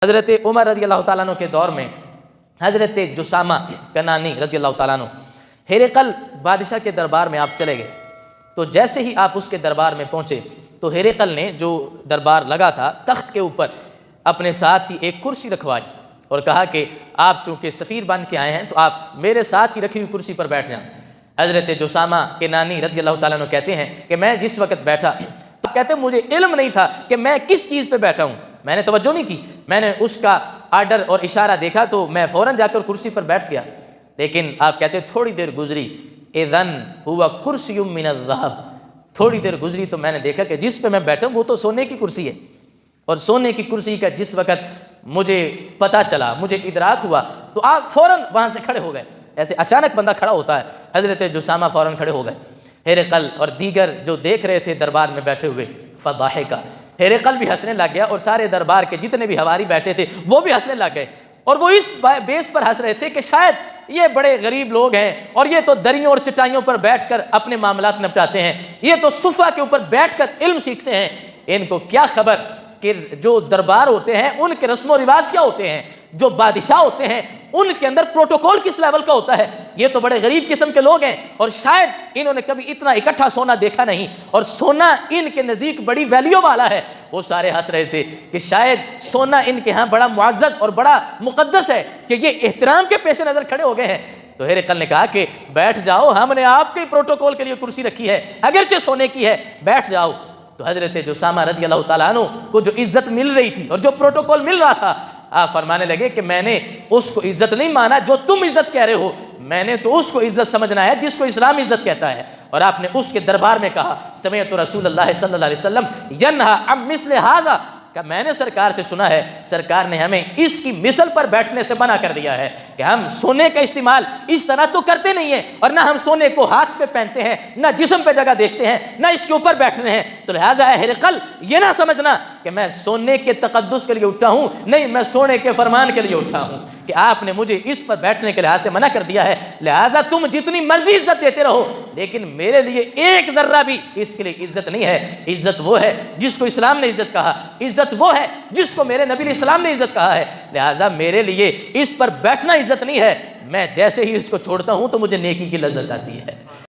حضرت عمر رضی اللہ تعالیٰ عنہ کے دور میں حضرت جسامہ کنانی رضی اللہ تعالیٰ عنہ ہرقل بادشاہ کے دربار میں آپ چلے گئے، تو جیسے ہی آپ اس کے دربار میں پہنچے تو ہرقل نے جو دربار لگا تھا تخت کے اوپر اپنے ساتھ ہی ایک کرسی رکھوائی اور کہا کہ آپ چونکہ سفیر بن کے آئے ہیں تو آپ میرے ساتھ ہی رکھی ہوئی کرسی پر بیٹھ جائیں۔ حضرت جسامہ کنانی رضی اللہ تعالیٰ عنہ کہتے ہیں کہ میں جس وقت بیٹھا تو کہتے ہیں مجھے علم نہیں تھا کہ میں کس چیز پہ بیٹھا ہوں، میں نے توجہ نہیں کی، میں نے اس کا آرڈر اور اشارہ دیکھا تو میں فوراً جا کر کرسی پر بیٹھ گیا، لیکن آپ کہتے ہیں تھوڑی دیر گزری اذن ہوا کرسی من الذہب، تھوڑی دیر گزری تو میں نے دیکھا کہ جس پہ میں بیٹھا ہوں وہ تو سونے کی کرسی ہے، اور سونے کی کرسی کا جس وقت مجھے پتہ چلا، مجھے ادراک ہوا تو آپ فوراً وہاں سے کھڑے ہو گئے۔ ایسے اچانک بندہ کھڑا ہوتا ہے، حضرت جسامہ فوراً کھڑے ہو گئے۔ ہرقل اور دیگر جو دیکھ رہے تھے دربار میں بیٹھے ہوئے فضاحکا، ہرقل بھی ہنسنے لگ گیا اور سارے دربار کے جتنے بھی حواری بیٹھے تھے وہ بھی ہنسنے لگ گئے، اور وہ اس بیس پر ہنس رہے تھے کہ شاید یہ بڑے غریب لوگ ہیں اور یہ تو دریوں اور چٹائیوں پر بیٹھ کر اپنے معاملات نپٹاتے ہیں، یہ تو صفہ کے اوپر بیٹھ کر علم سیکھتے ہیں، ان کو کیا خبر کہ جو دربار ہوتے ہیں ان کے رسم و رواج کیا ہوتے ہیں، جو بادشاہ ہوتے ہیں ان کے اندر پروٹوکول کس لیول کا ہوتا ہے، یہ تو بڑے غریب قسم کے لوگ ہیں اور شاید انہوں نے کبھی اتنا اکٹھا سونا دیکھا نہیں اور سونا ان کے نزدیک بڑی ویلیو والا ہے۔ وہ سارے ہنس رہے تھے کہ شاید سونا ان کے ہاں بڑا معزز اور بڑا مقدس ہے کہ یہ احترام کے پیش نظر کھڑے ہو گئے ہیں۔ تو ہرقل نے کہا کہ بیٹھ جاؤ، ہم نے آپ کے پروٹوکول کے لیے کرسی رکھی ہے، اگرچہ سونے کی ہے، بیٹھ جاؤ۔ تو حضرت جسامہ رضی اللہ تعالیٰ عنہ کو جو عزت مل رہی تھی اور جو پروٹوکول مل رہا تھا، آپ فرمانے لگے کہ میں نے اس کو عزت نہیں مانا جو تم عزت کہہ رہے ہو، میں نے تو اس کو عزت سمجھنا ہے جس کو اسلام عزت کہتا ہے۔ اور آپ نے اس کے دربار میں کہا سمعت رسول اللہ صلی اللہ علیہ وسلم ینہا عن مثل ھذا، کہ میں نے سرکار سے سنا ہے سرکار نے ہمیں اس کی مثل پر بیٹھنے سے منع کر دیا ہے کہ ہم سونے کا استعمال اس طرح تو کرتے نہیں ہیں، اور نہ ہم سونے کو ہاتھ پہ پہنتے ہیں، نہ جسم پہ جگہ دیکھتے ہیں، نہ اس کے اوپر بیٹھتے ہیں۔ تو لہٰذا اے ہرقل یہ نہ سمجھنا کہ میں سونے کے تقدس کے لیے اٹھا ہوں، نہیں، میں سونے کے فرمان کے لیے اٹھا ہوں کہ آپ نے مجھے اس پر بیٹھنے کے لحاظ سے منع کر دیا ہے، لہٰذا تم جتنی مرضی عزت دیتے رہو لیکن میرے لیے ایک ذرہ بھی اس کے لیے عزت نہیں ہے۔ عزت وہ ہے جس کو اسلام نے عزت کہا، عزت وہ ہے جس کو میرے نبی علیہ السلام نے عزت کہا ہے، لہٰذا میرے لیے اس پر بیٹھنا عزت نہیں ہے۔ میں جیسے ہی اس کو چھوڑتا ہوں تو مجھے نیکی کی لذت آتی ہے۔